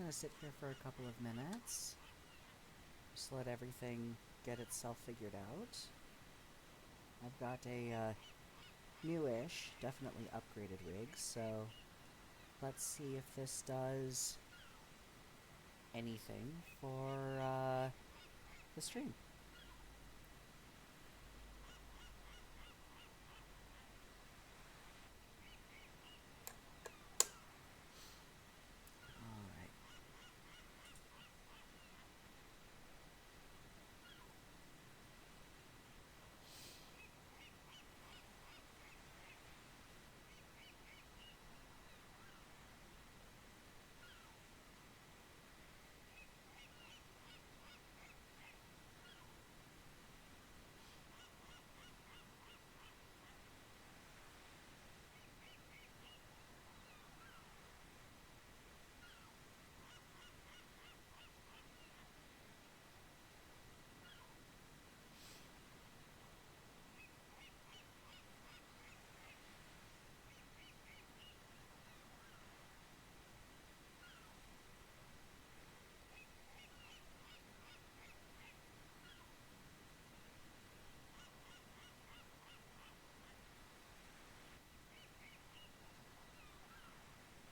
gonna sit here for a couple of minutes. Just let everything get itself figured out. I've got a newish, definitely upgraded rig, so let's see if this does anything for the stream.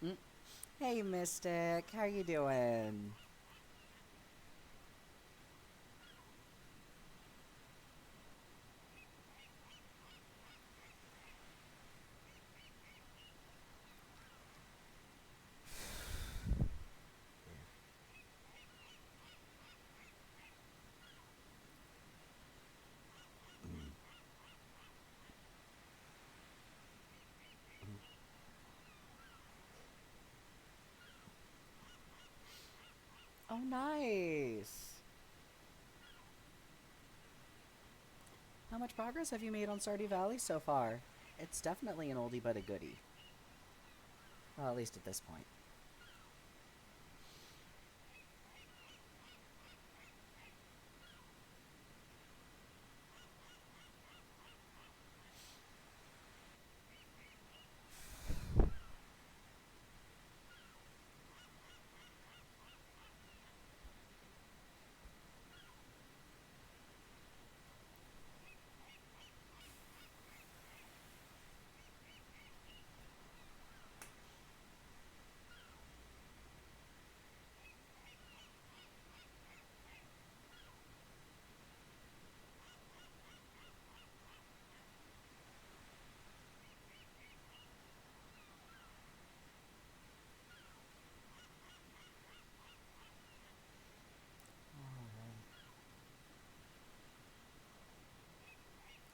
Alright. Hey, Mystic, how you doing? Oh, nice! How much progress have you made on Stardew Valley so far? It's definitely an oldie but a goodie. Well, at least at this point.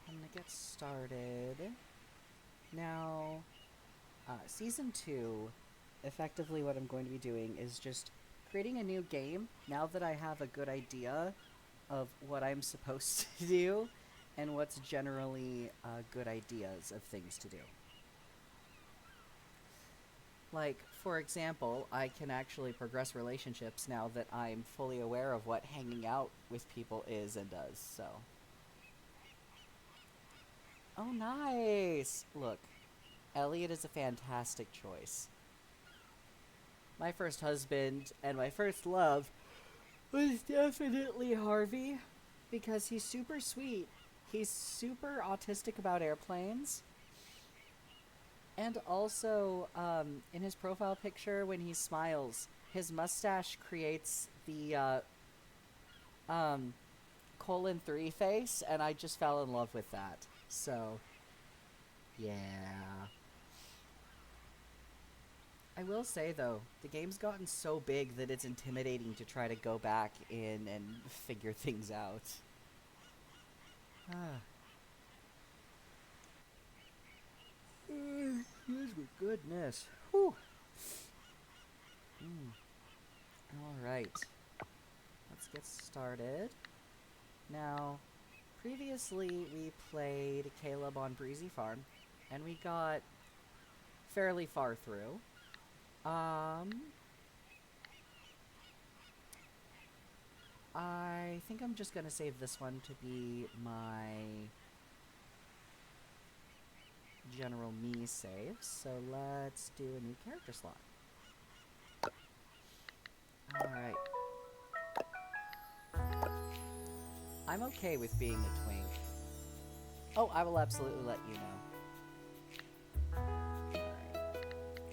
I'm gonna get started. Now, Season 2, effectively what I'm going to be doing is just creating a new game now that I have a good idea of what I'm supposed to do and what's generally good ideas of things to do. Like, for example, I can actually progress relationships now that I'm fully aware of what hanging out with people is and does, so. Oh, nice! Look, Elliot is a fantastic choice. My first husband and my first love was definitely Harvey because he's super sweet. He's super autistic about airplanes. And also, in his profile picture, when he smiles, his mustache creates the um, :3 face, and I just fell in love with that. So, yeah. I will say, though, the game's gotten so big that it's intimidating to try to go back in and figure things out. Ah. Excuse me, goodness. Whew. Alright. Let's get started. Now, previously we played Caleb on Breezy Farm, and we got fairly far through. I think I'm just gonna save this one to be my general me save, so let's do a new character slot. Alright. I'm okay with being a twink. Oh, I will absolutely let you know. Alright.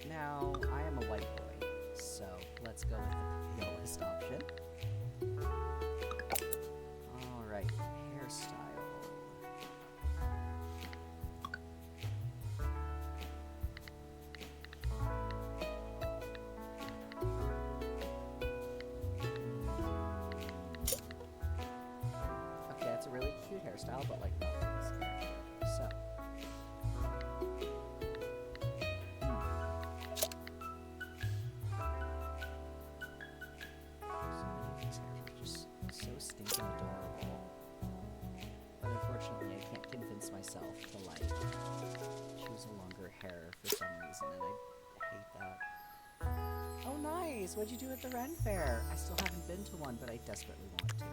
Now, I am a white boy, so let's go with the palest option. Alright, hairstyle. Okay, that's a really cute hairstyle, but like not for this character. So. So many of these characters are just so stinking adorable. But unfortunately, I can't convince myself to, like, choose a longer hair for some reason, and I hate that. Oh, nice! What'd you do at the Ren Fair? I still haven't been to one, but I desperately want to.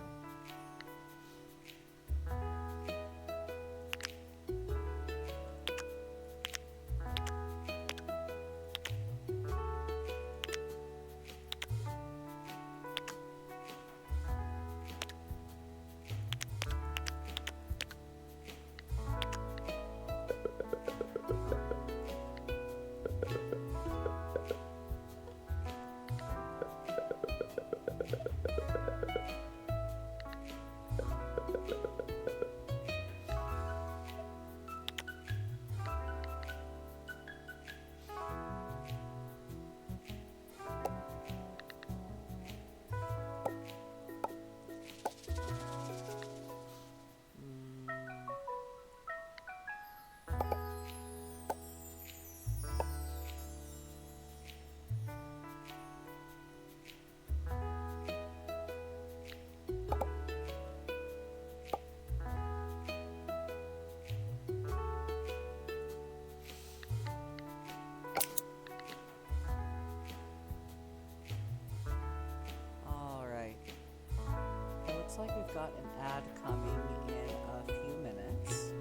Looks like we've got an ad coming in a few minutes.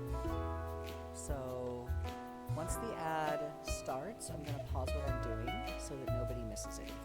So once the ad starts, I'm going to pause what I'm doing so that nobody misses anything.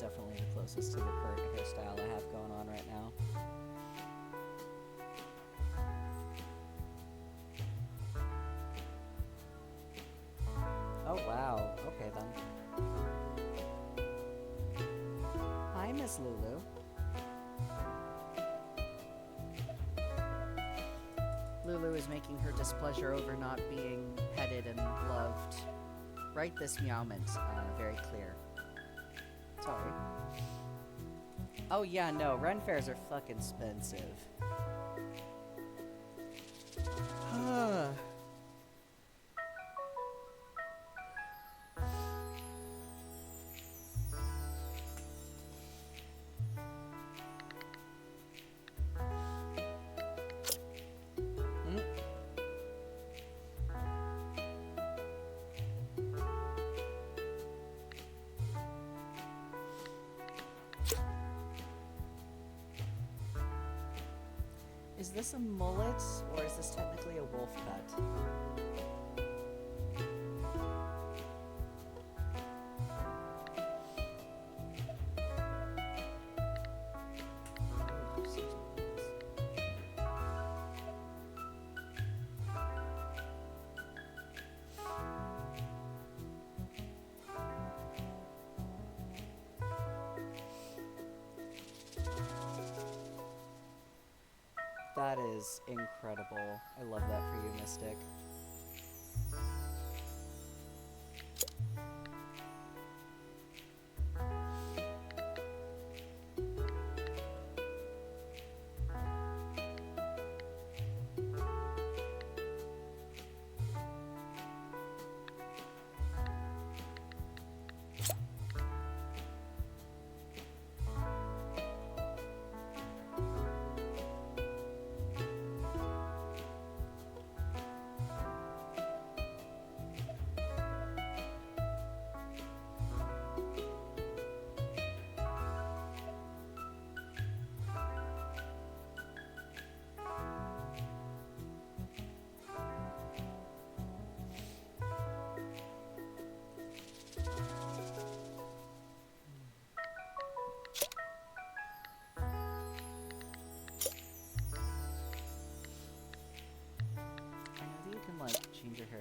Definitely the closest to the current hairstyle I have going on right now. Oh wow, okay then. Hi, Miss Lulu. Lulu is making her displeasure over not being petted and loved right this moment very clear. Sorry. Oh yeah, no, Ren fairs are fucking expensive. Is this a mullet, or is this technically a wolf cut? That is incredible. I love that for you, Mystic.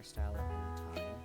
hairstyle at any time.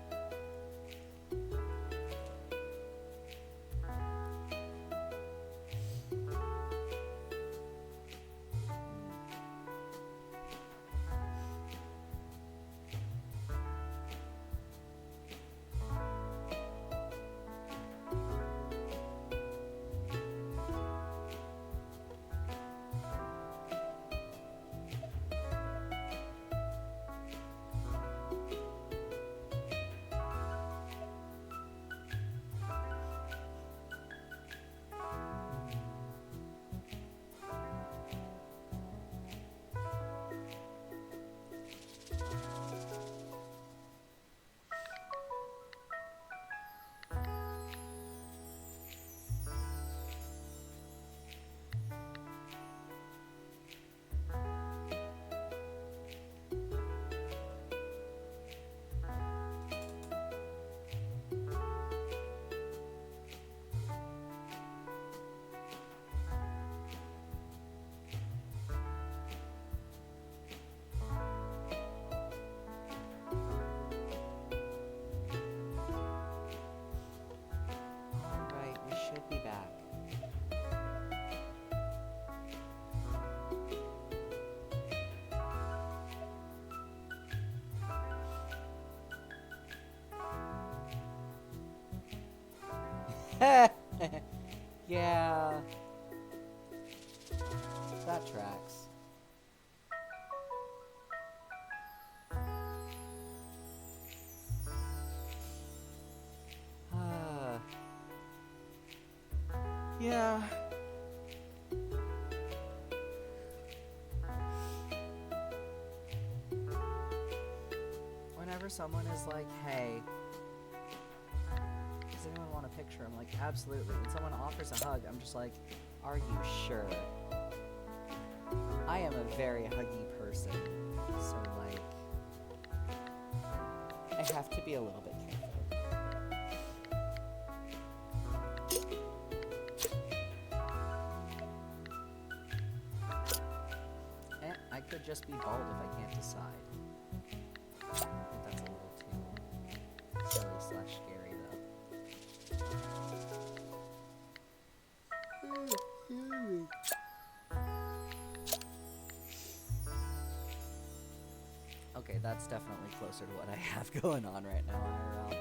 Alright, we should be back. Yeah. That tracks. Yeah. Whenever someone is like, hey, does anyone want a picture? I'm like, absolutely. When someone offers a hug, I'm just like, are you sure? I am a very huggy person, so like, I have to be a little bit careful. I could just be bald if I can't decide. I think that's a little too silly / scary though. Okay, that's definitely closer to what I have going on right now, IRL.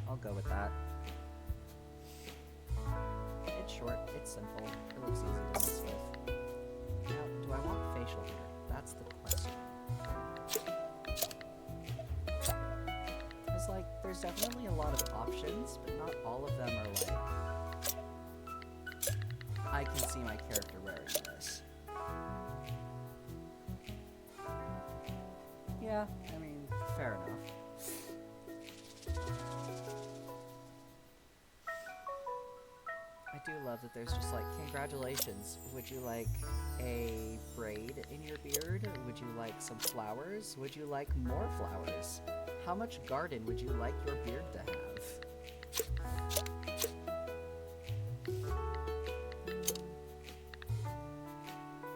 I'll go with that. It's short, it's simple, it looks easy to mess with. Now, do I want facial hair? That's the question. It's like, there's definitely a lot of options, but not all of them are like, I can see my character wearing this. Yeah, I mean, fair enough. I do love that there's just like, congratulations, would you like a braid in your beard? Would you like some flowers? Would you like more flowers? How much garden would you like your beard to have?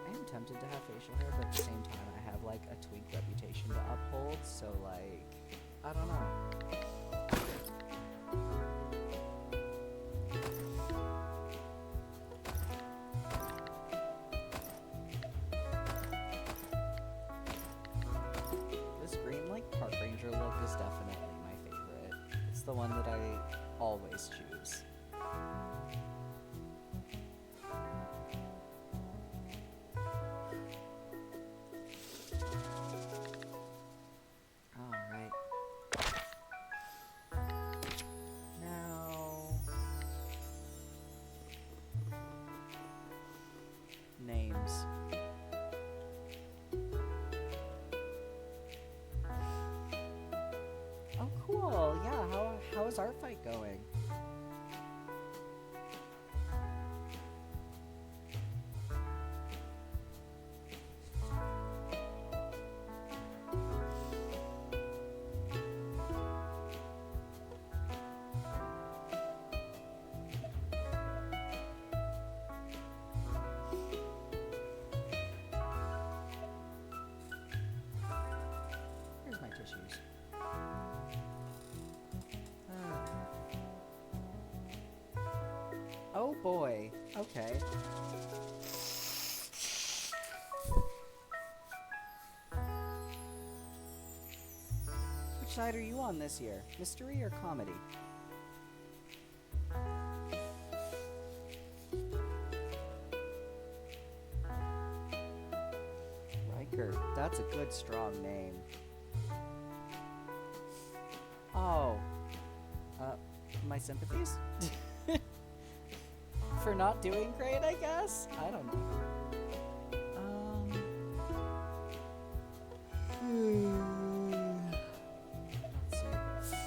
I am tempted to have facial hair, but at the same time I have like a twink reputation to uphold, so like, I don't know. Park Ranger look is definitely my favorite. It's the one that I always choose. Alright. Now... names. Oh, cool. Yeah, how is our fight going? Oh boy. Okay. Which side are you on this year? Mystery or comedy? Riker. That's a good, strong name. Oh. My sympathies? For not doing great, I guess? I don't know. Let's see.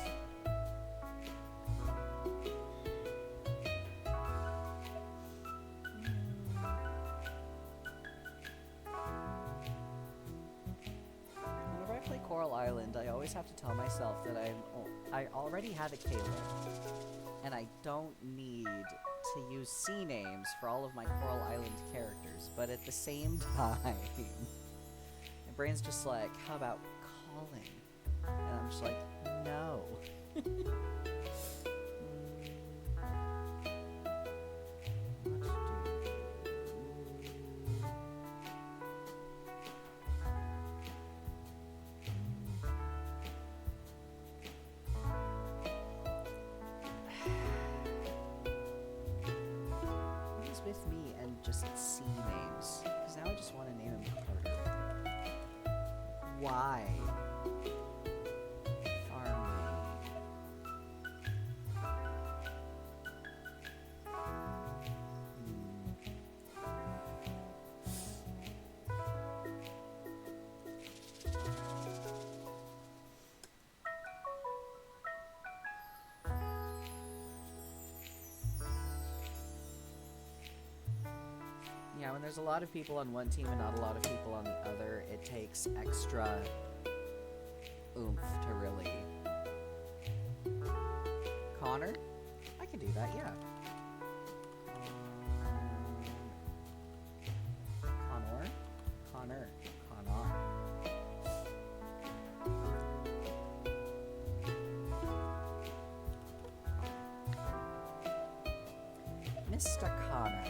Whenever I play Coral Island, I always have to tell myself that I already have a Caleb, and I don't need to use C names for all of my Coral Island characters, but at the same time, my brain's just like, how about calling? And I'm just like, no. With me and just C names, because now I just want to name him Carter. Why? Farming. Yeah, when there's a lot of people on one team and not a lot of people on the other, it takes extra oomph to really... Connor? I can do that, yeah. Connor? Connor. Connor. Mr. Connor.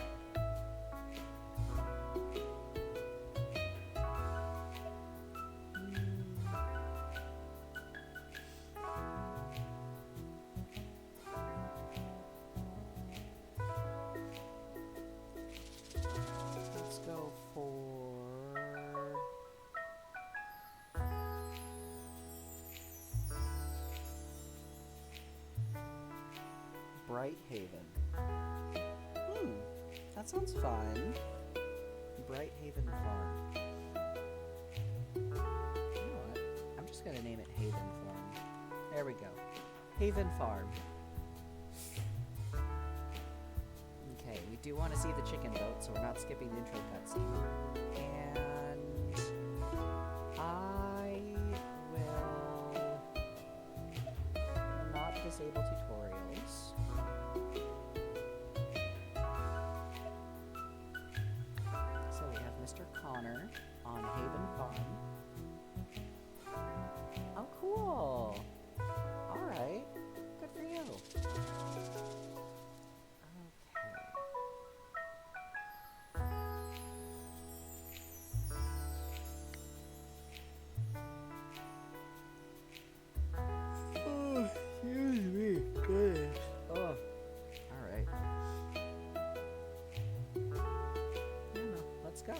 Let's go for... Bright Haven. That sounds fun. Bright Haven Farm. You know what? I'm just gonna name it Haven Farm. There we go. Haven Farm. Okay, we do want to see the chicken boat, so we're not skipping the intro cutscene. And I will not disable tutorials. So we have Mr. Connor on Haven Farm. Oh, cool! Alright, good for you. Oh, excuse me. Goodness. Oh. Alright. No, let's go.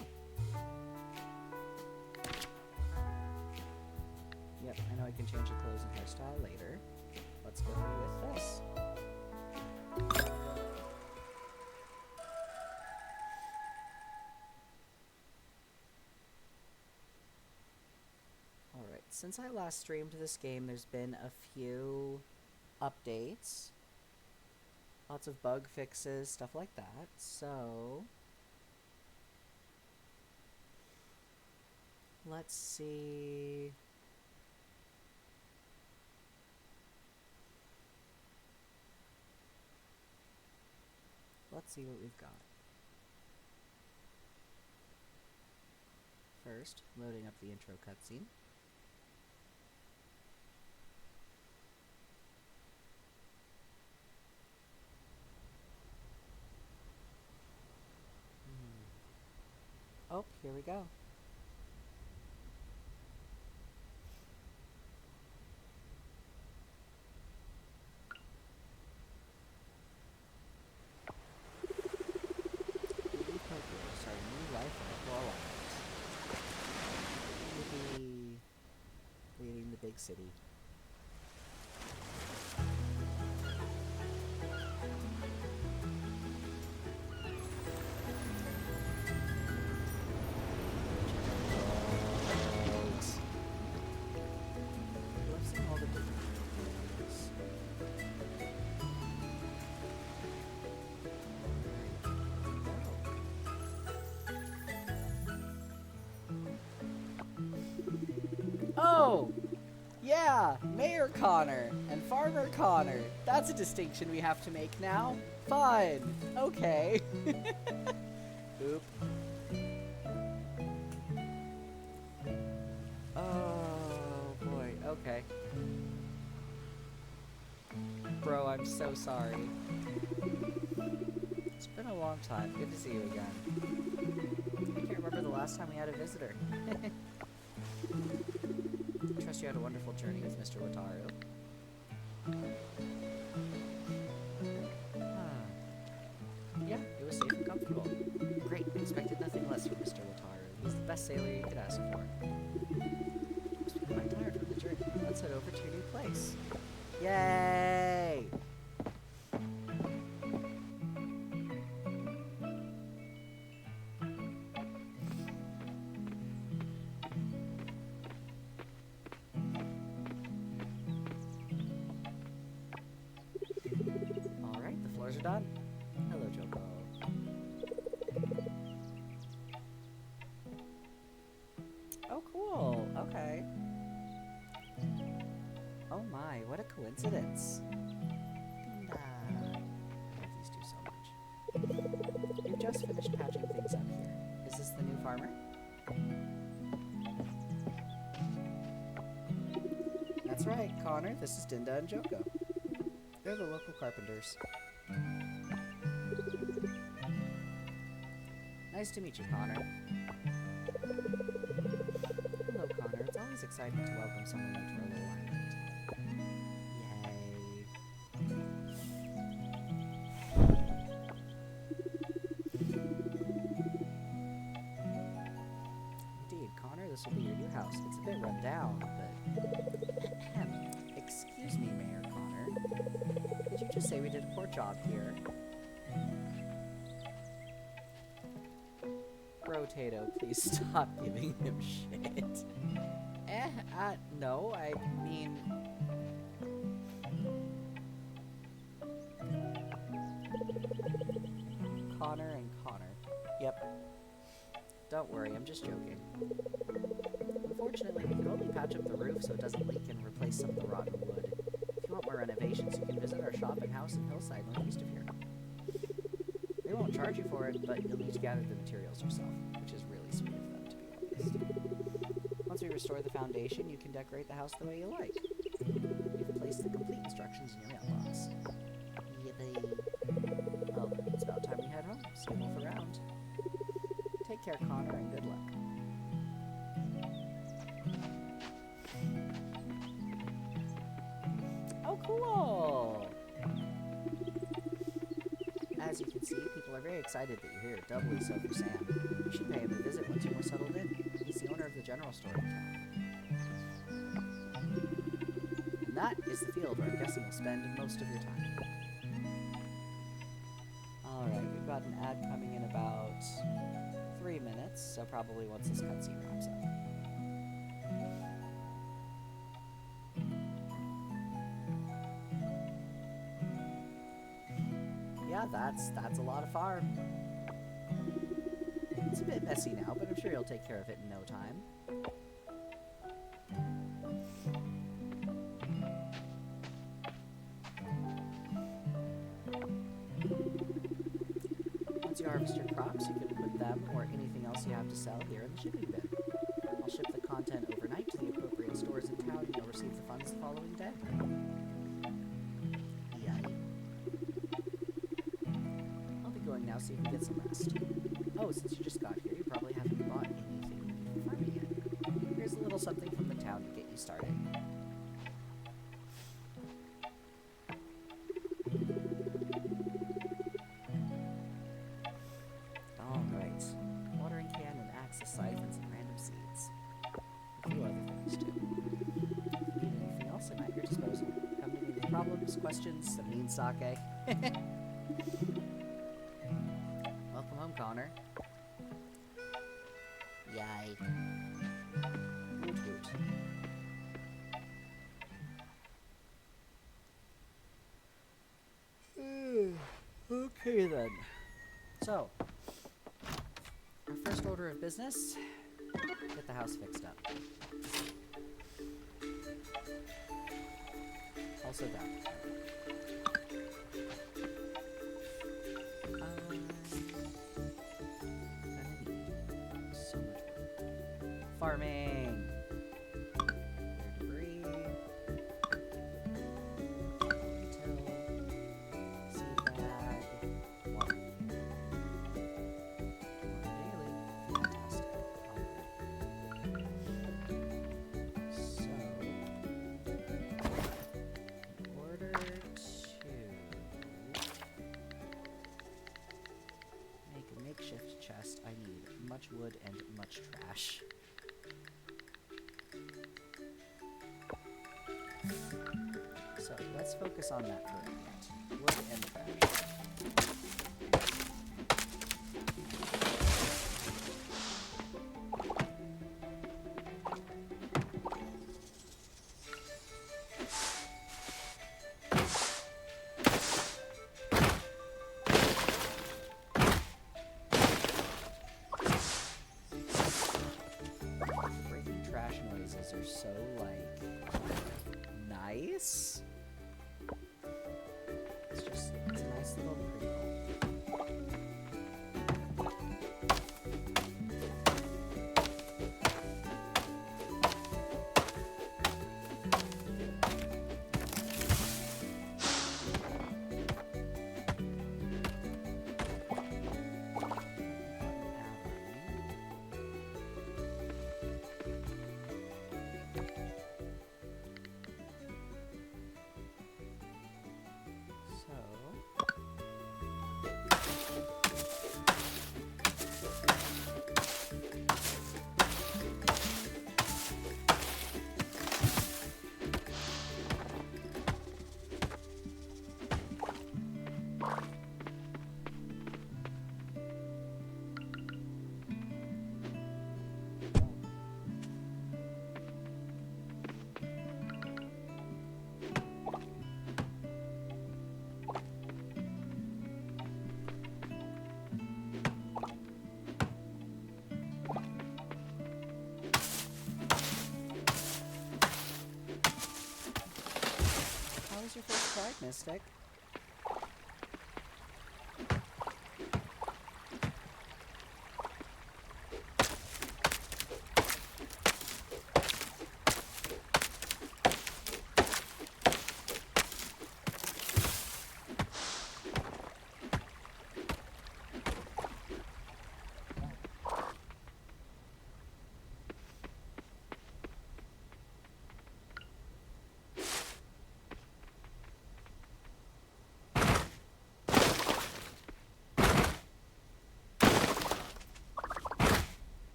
Yep, I know I can change the clothes and hairstyle later. Let's go with this. Alright, since I last streamed this game, there's been a few updates. Lots of bug fixes, stuff like that. So... let's see... let's see what we've got. First, loading up the intro cutscene. Oh, here we go. Baby Tokyo, starting new life in a coral island. Maybe leaving the big city. Love seeing all the different things. Oh! Yeah! Mayor Connor and Farmer Connor. That's a distinction we have to make now. Fine. Okay. Oop. Oh boy. Okay. Bro, I'm so sorry. It's been a long time. Good to see you again. I can't remember the last time we had a visitor. I trust you had a wonderful journey with Mr. Wataru. Yeah, it was safe and comfortable. Great, I expected nothing less from Mr. Wataru. He's the best sailor you could ask for. I'm quite tired from the journey. Let's head over to your new place. Yay! Alright, the floors are done. Hello, Joko. Oh, cool. Okay. Oh my, what a coincidence. Nah. I love these two so much. You've just finished patching things up here. Is this the new farmer? That's right, Connor. This is Dinda and Joko. They're the local carpenters. Nice to meet you, Connor. Hello, Connor. It's always exciting to welcome someone new to our little island. Yay. Indeed, Connor, this will be your new house. It's a bit run down, but... Excuse me, Mayor Connor. Did you just say we did a poor job here? Brotato, please stop giving him shit. No, I mean... Connor and Connor. Yep. Don't worry, I'm just joking. Unfortunately, we can only patch up the roof so it doesn't leak and replace some of the rotten wood. If you want more renovations, you can visit our shop and house in Hillside, northeast of here. They won't charge you for it, but you'll need to gather the materials yourself, which is really sweet of them, to be honest. Once we restore the foundation, you can decorate the house the way you like. We've placed the complete instructions in your mailbox. Yippee. Well, it's about time we head home. See you both around. Take care, Connor, and good luck. Oh, cool! As you can see, people are very excited that you're here, doubly so for Sam. You should pay him a visit once you're more settled in. He's the owner of the general store in town. And that is the field where I'm guessing you'll spend most of your time. Alright, we've got an ad coming in about 3 minutes, so probably once this cutscene wraps up. Yeah, that's a lot of farm. It's a bit messy now, but I'm sure you'll take care of it in no time. Once you harvest your crops, you can put them or anything else you have to sell here in the shipping bin. I'll ship the content overnight to the appropriate stores in town, and you'll receive the funds the following day. Now so you can get some rest. Oh, since you just got here, you probably haven't bought questions, some mean sake. Welcome home, Connor. Yay. Woot woot. Okay then. So, our first order of business, get the house fixed up. Also that. So much work. Farming. Clear debris. Till. Seed bag. Water. Daily. Fantastic. So, in order to make a makeshift chest, I need much wood and much trash. So let's focus on that for a minute. Wood and trash. Breaking trash noises are so, like, nice. It's a nice little crinkle. How was your first Pride, Mystic?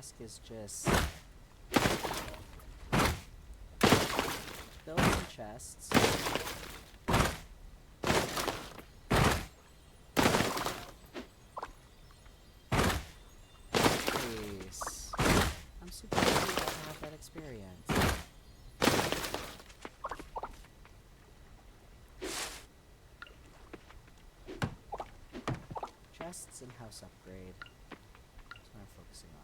task is just build some chests. Please. I'm super happy to have that experience. Chests and house upgrade. That's what I'm focusing on.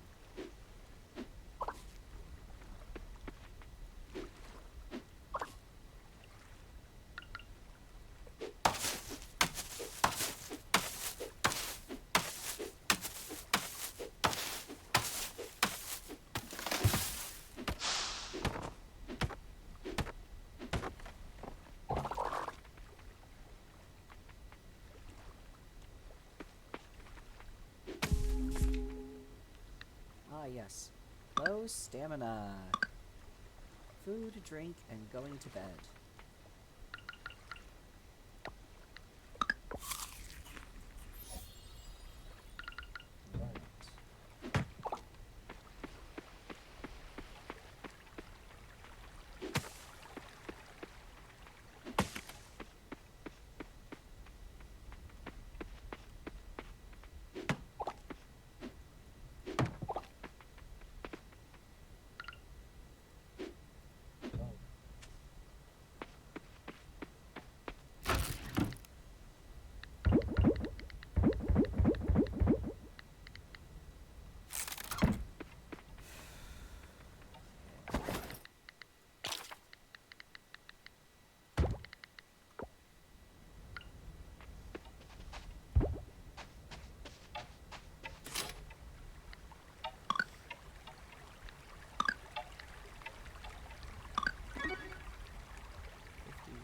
Ah, yes. Low stamina. Food, drink, and going to bed. Right.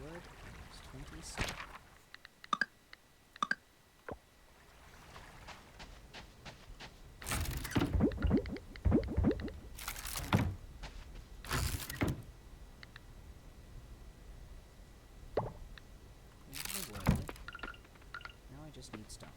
Wood and 20 stone. There's the wood. Now I just need stone.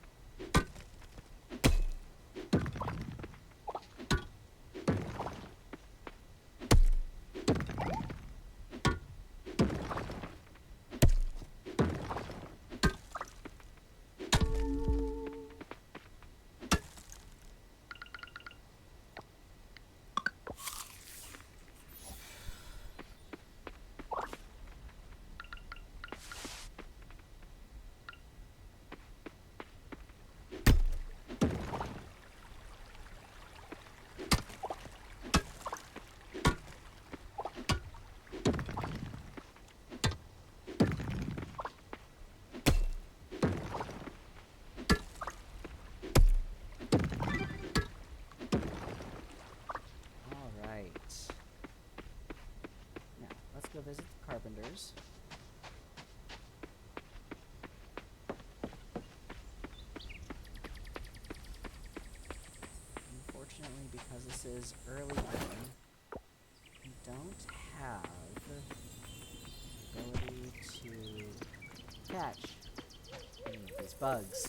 Go visit the carpenters. Unfortunately, because this is early on, we don't have the ability to catch any of these bugs.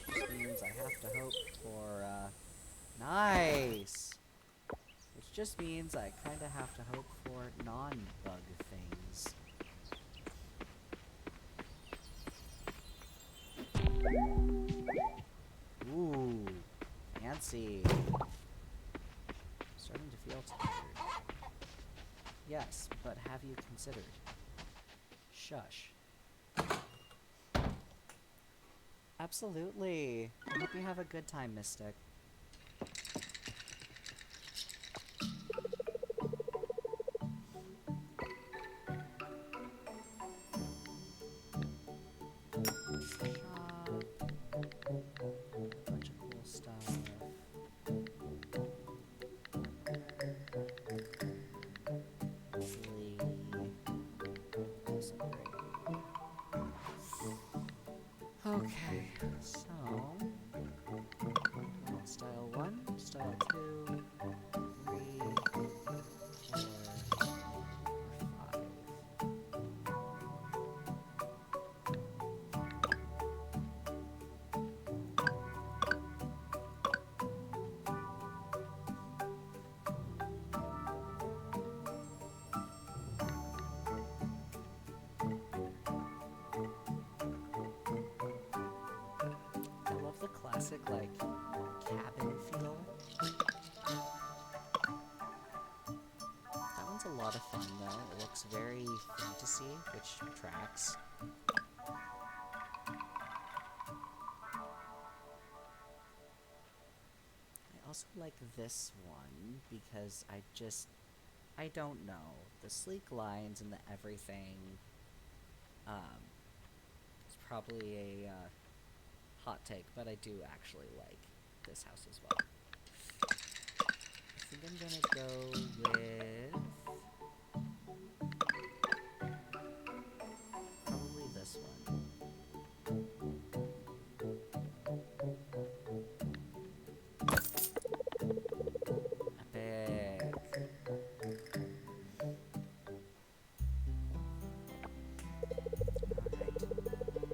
Which means I have to hope for, nice! Which just means I kinda have to hope for non-bug things. Ooh, fancy. Starting to feel tired. Yes, but have you considered? Shush. Absolutely. I hope you have a good time, Mystic. Shop. A bunch of cool stuff. Flee. House upgrade. Okay, so style 1, style like cabin feel. That one's a lot of fun though. It looks very fantasy, which tracks. I also like this one because I don't know. The sleek lines and the everything, it's probably a hot take, but I do actually like this house as well. I think I'm gonna go with probably this one. Epic. Alright.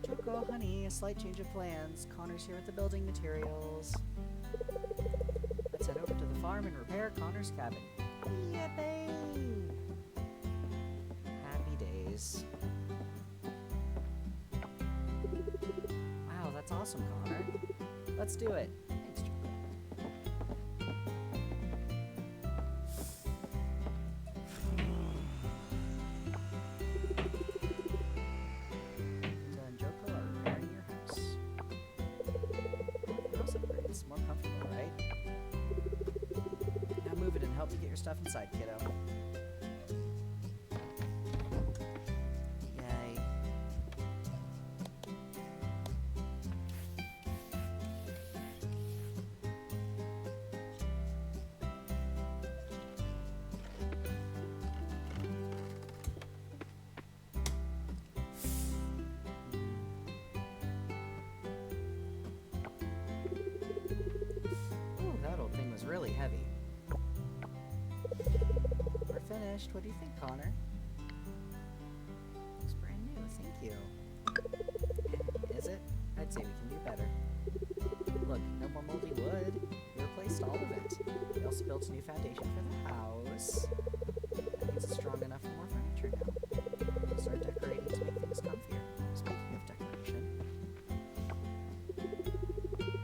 Choco, honey, a slight change of plans. Connor's here with the building materials. Let's head over to the farm and repair Connor's cabin. Yippee! Happy days. Wow, that's awesome, Connor. Let's do it. Thanks, Choco. And Joko are repairing your house. House upgrades. More comfortable, right? Now move it and help you get your stuff inside, kiddo. Yay. Ooh, that old thing was really heavy. We're finished. What do you think, Connor? Looks brand new. Thank you. Is it? I'd say we can do better. Look, no more moldy wood. We replaced all of it. We also built a new foundation for the house. That means it's strong enough for more furniture now. We'll start decorating to make things comfier. Speaking of decoration,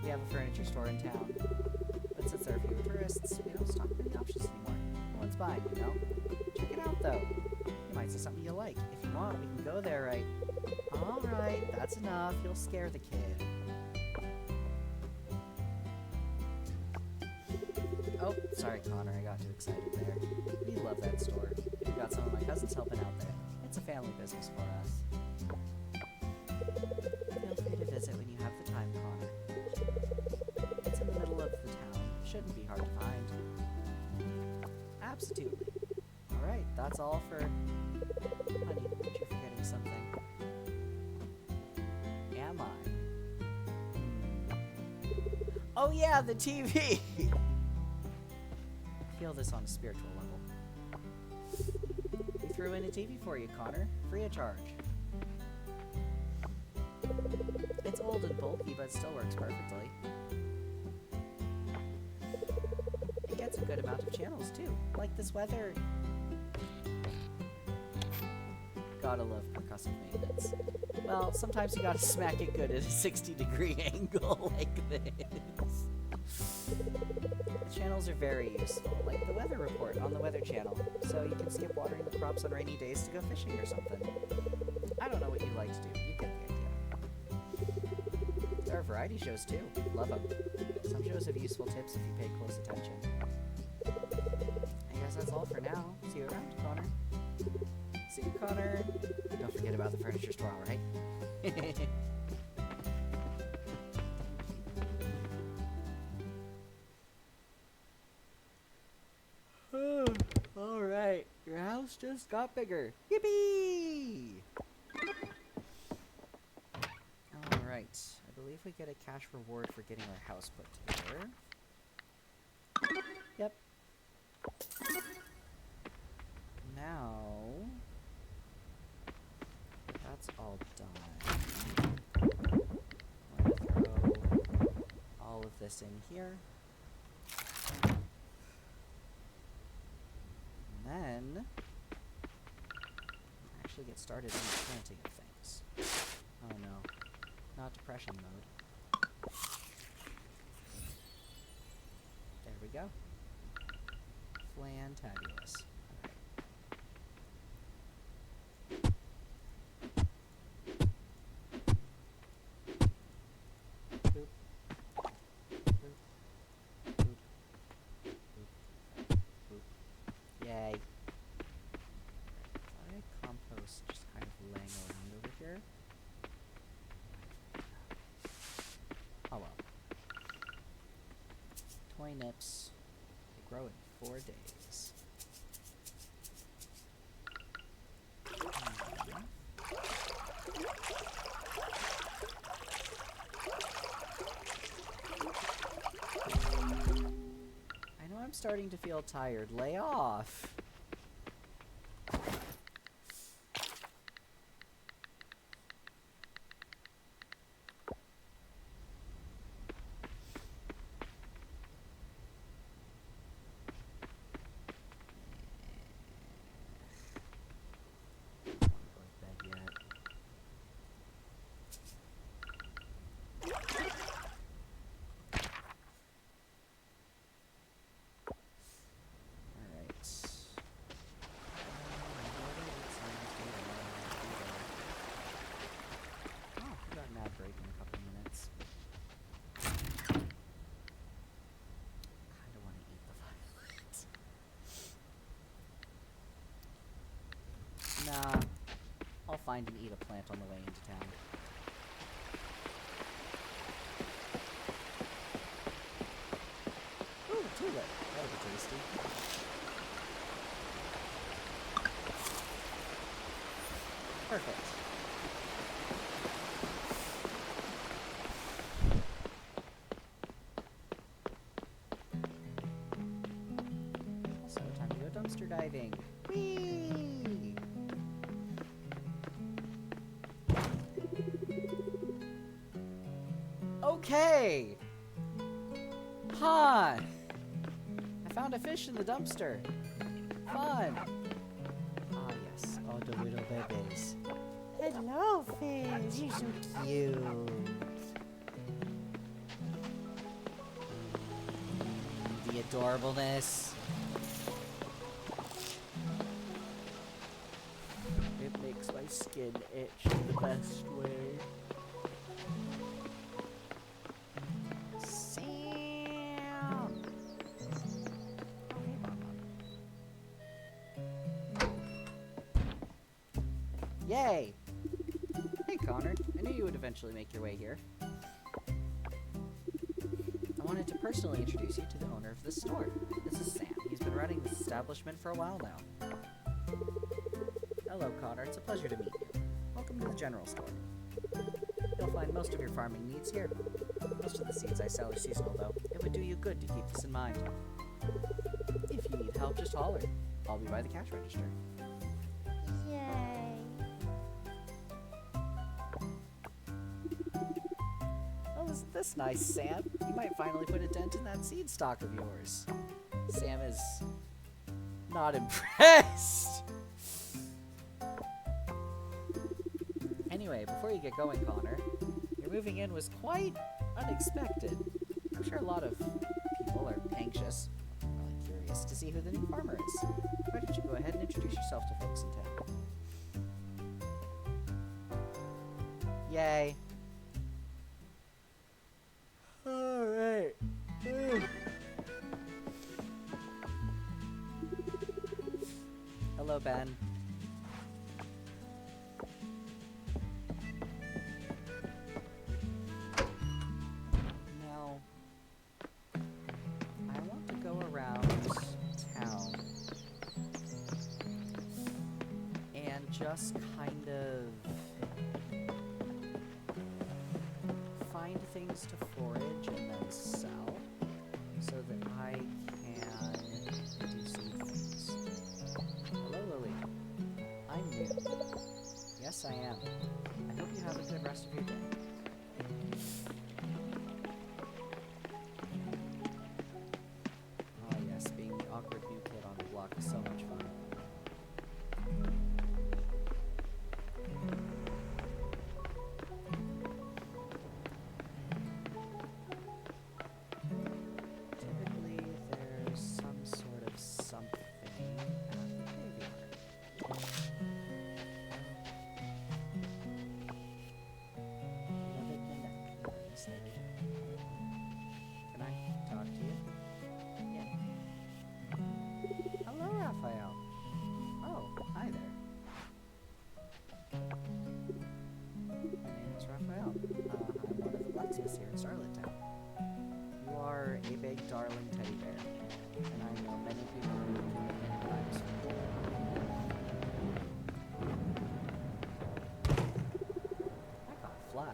we have a furniture store in town. But since there are fewer tourists, we don't stock many options anymore. No one's buying, you know? Check it out, though. You might see something you like. If you want, we can go there, right? Alright, that's enough. You'll scare the kid. Oh, sorry, Connor. I got too excited there. We love that store. We've got some of my cousins helping out there. It's a family business for us. Feel free to visit when you have the time, Connor. It's in the middle of the town. Shouldn't be hard to find. Absolutely. Alright, that's all for... Honey, aren't you forgetting something? Am I? Oh yeah, the TV! Feel this on a spiritual level. We threw in a TV for you, Connor. Free of charge. It's old and bulky, but it still works perfectly. It gets a good amount of channels, too. Like this weather. Gotta love percussive maintenance. Well, sometimes you gotta smack it good at a 60-degree angle like this. The channels are very useful, like the weather report on the Weather Channel, so you can skip watering the crops on rainy days to go fishing or something. I don't know what you like to do, you get the idea. There are variety shows too. Love them. Some shows have useful tips if you pay close attention. I guess that's all for now. See you around, Connor. See you, Connor. Don't forget about the furniture store, alright? Alright, your house just got bigger. Yippee! Alright, I believe we get a cash reward for getting our house put together. Yep. Now, that's all done. I'm gonna throw all of this in here. And then actually get started on the planting of things. Oh no, not depression mode. we go. Flantabulous. Yay. Why compost just kind of laying around over here? Oh well. Toy nips. They grow in 4 days. I know I'm starting to feel tired. Lay off. Nah, I'll find and eat a plant on the way into town. Ooh, tulip. That'll be tasty. Perfect. Also, time to go dumpster diving. Whee! Okay! Huh! I found a fish in the dumpster. Fun! Ah, yes. Oh, the little babies. Hello, fish. You're so cute. The adorableness. It makes my skin itch in the best way. Yay! Hey, Connor. I knew you would eventually make your way here. I wanted to personally introduce you to the owner of this store. This is Sam. He's been running this establishment for a while now. Hello, Connor. It's a pleasure to meet you. Welcome to the general store. You'll find most of your farming needs here. Most of the seeds I sell are seasonal, though. It would do you good to keep this in mind. If you need help, just holler. I'll be by the cash register. Yay. Isn't this nice, Sam? You might finally put a dent in that seed stock of yours. Sam is not impressed. Anyway, before you get going, Connor, your moving in was quite unexpected. I'm sure a lot of people are anxious, really curious to see who the new farmer is. Why don't you go ahead and introduce yourself to folks in town? Yay. Alright. Hello, Ben. Now, I want to go around town and just kind of find things to forage and then sell so that I can do some things. Hello, Lily. I'm new. Yes, I am. I hope you have a good rest of your day. Oh yes, being the awkward new kid on the block is so much fun. darling teddy bear, and I know many people who can commit crimes for it. I got a fly.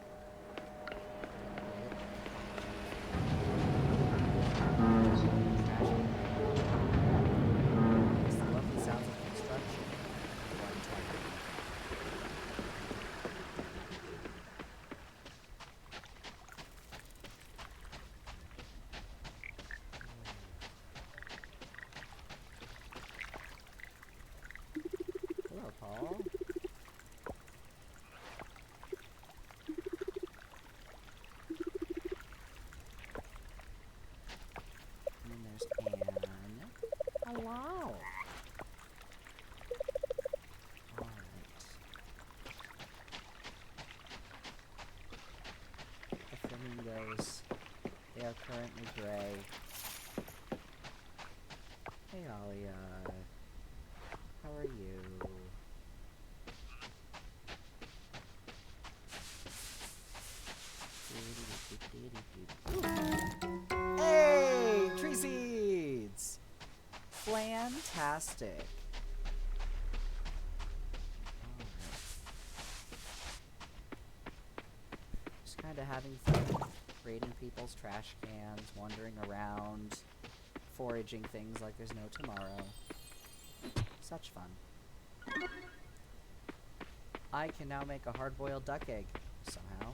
It's the lovely sounds of construction. One time. Hello, Paul. And then there's Anne. Hello. Alright. The flamingos. They are currently gray. Hey, Alia. How are you? Hey! Tree seeds! Fantastic. Alright. Just kind of having fun. Raiding people's trash cans, wandering around, foraging things like there's no tomorrow. Such fun. I can now make a hard-boiled duck egg, somehow.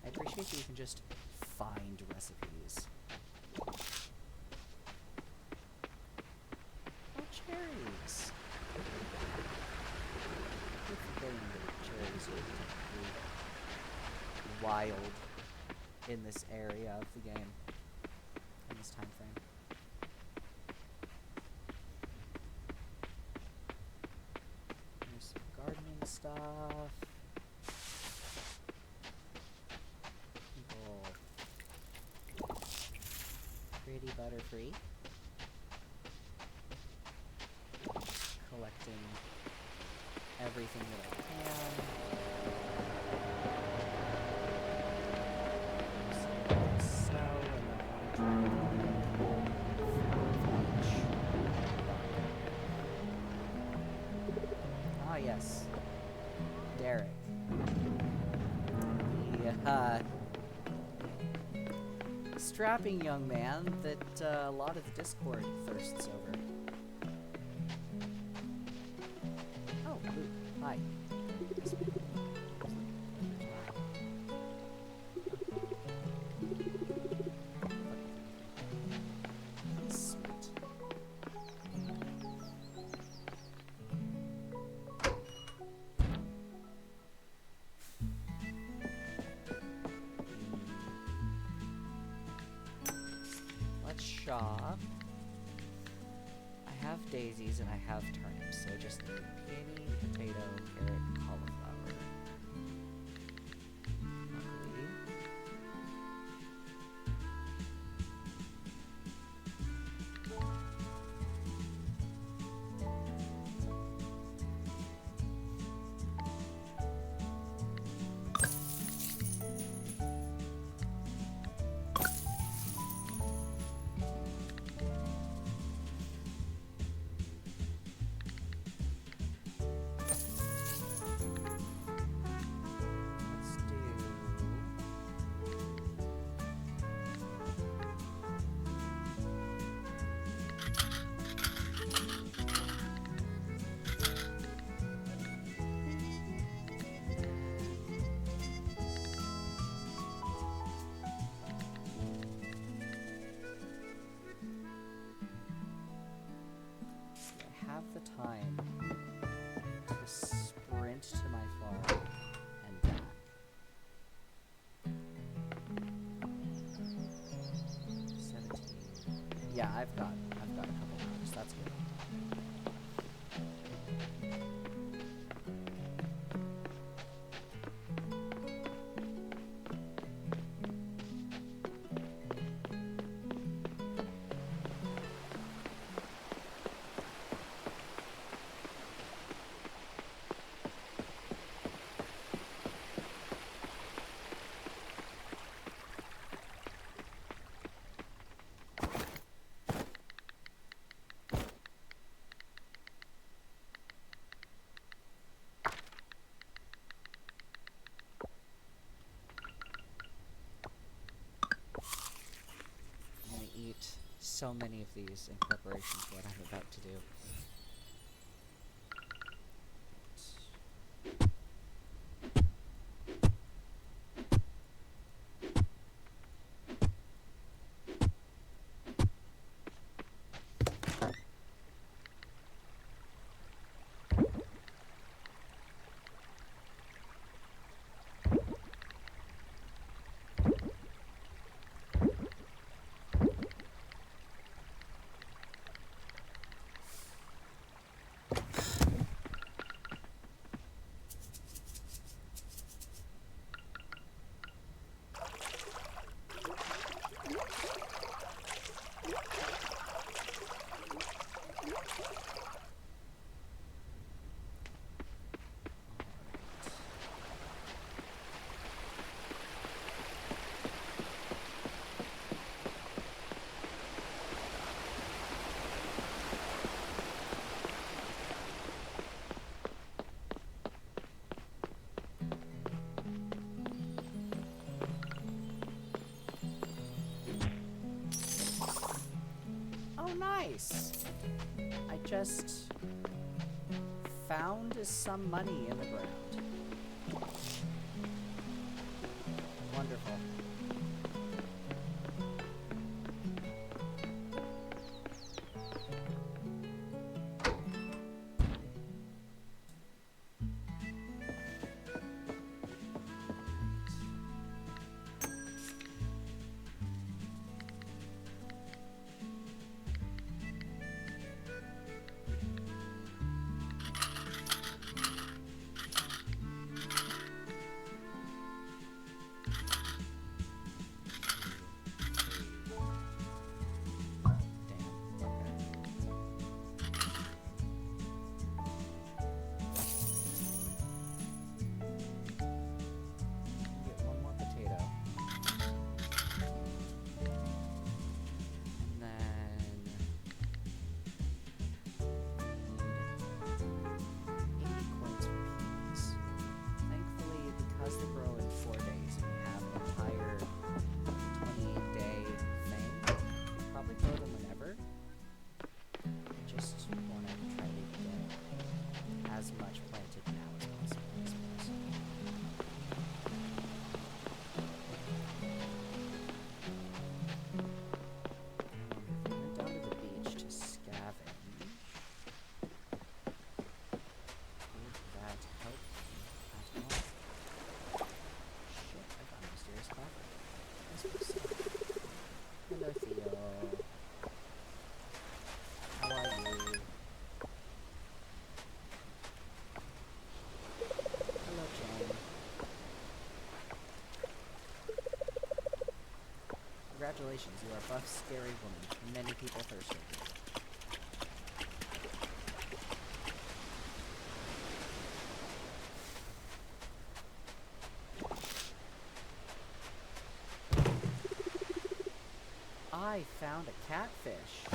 I appreciate that you can just find recipes. Oh, cherries! Good thing that cherries are technically wild in this area of the game, in this time frame. There's some gardening stuff. Little pretty Butterfree. Collecting everything that I can. Snow and then ah, yes. Derek. The, strapping young man that a lot of the Discord thirsts over. Oh, Luke. Hi. Sweet. Let's shop. I have daisies and I have turnips, so I just need peony, potato, carrot, cauliflower. Broccoli. Let's do I have the time to sprint to my farm and back. 17. Yeah, I've got a couple hours. That's good. eat so many of these in preparation for what I'm about to do. Oh, nice! I just found some money in the ground. Wonderful. Damn. Okay. Get one more potato. And then need 80 coins for peas. Thankfully, because they grow in 4 days, we have an entire 28-day thing. Probably grow them whenever. I just want to try to get as much planted now as possible, I suppose. We went down to the beach to scavenge. Would that help at all? Shit, I got a mysterious clapper. This was sad. Hello, Theo. How are you? Hello, Jane. Congratulations, you are a buff, scary woman. Many people thirsting. I found a catfish.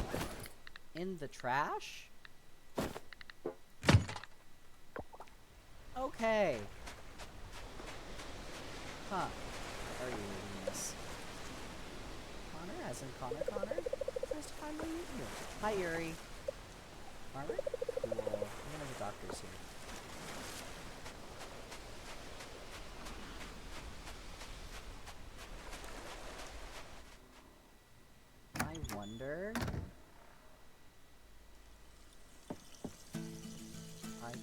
In the trash? Okay. Huh. How are you reading this? Connor, as in Connor? First time we meet you. Hi, Yuri. Margaret? Cool. One of the doctors here. I wonder if I can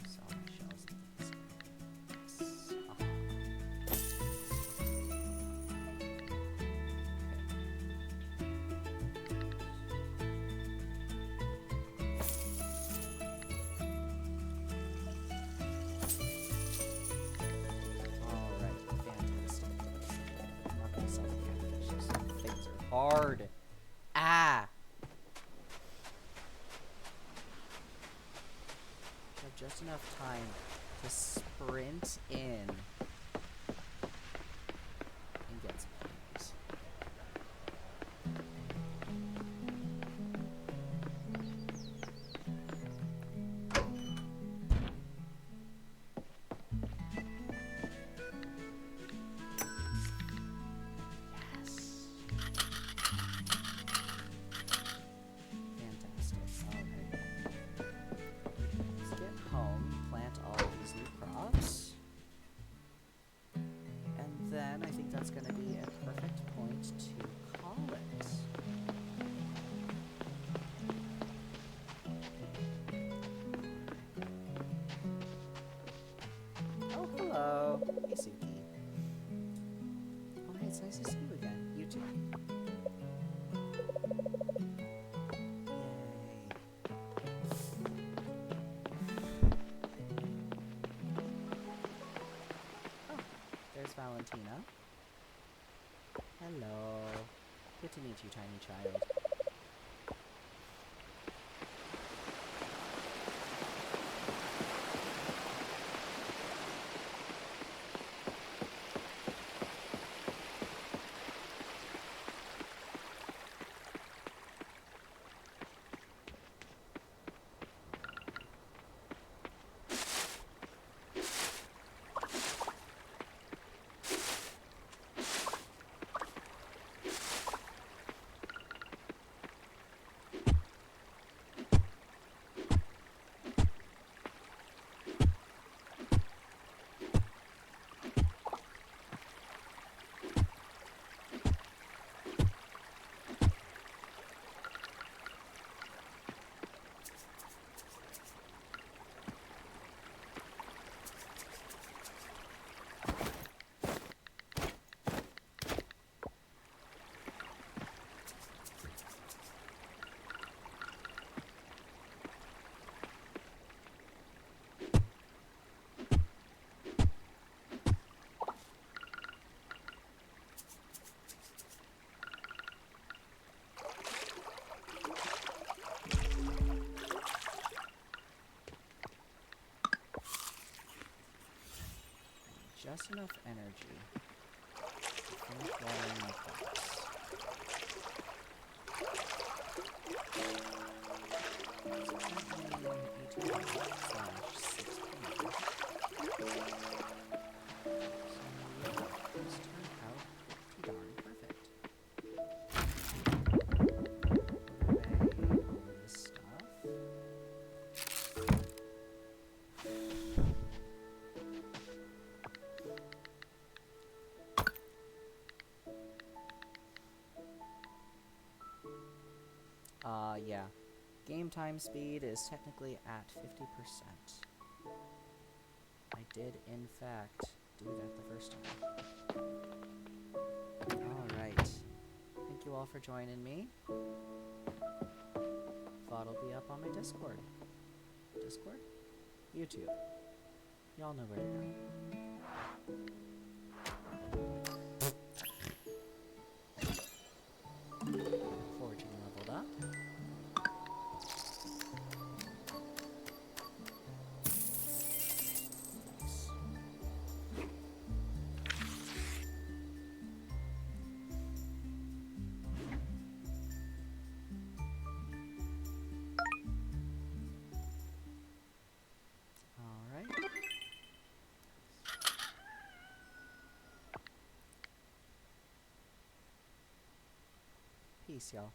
sell my shells and things. Yes. Aha. Alright, fantastic. I'm not gonna sell the catfishes. Things are hard. Ah! I have just enough time to sprint in and get some things. that's going to be a perfect point to call it. Oh, hello. Hey, Suki. Oh, hey, it's nice to see you again. You too. Oh, there's Valentina. Hello. Good to meet you, tiny child. Just enough energy to finish watering my crops. Yeah. Game time speed is technically at 50%. I did, in fact, do that the first time. Alright. Thank you all for joining me. VOD will be up on my Discord. Discord? YouTube. Y'all know where to go. Foraging leveled up. Alright. Peace, y'all.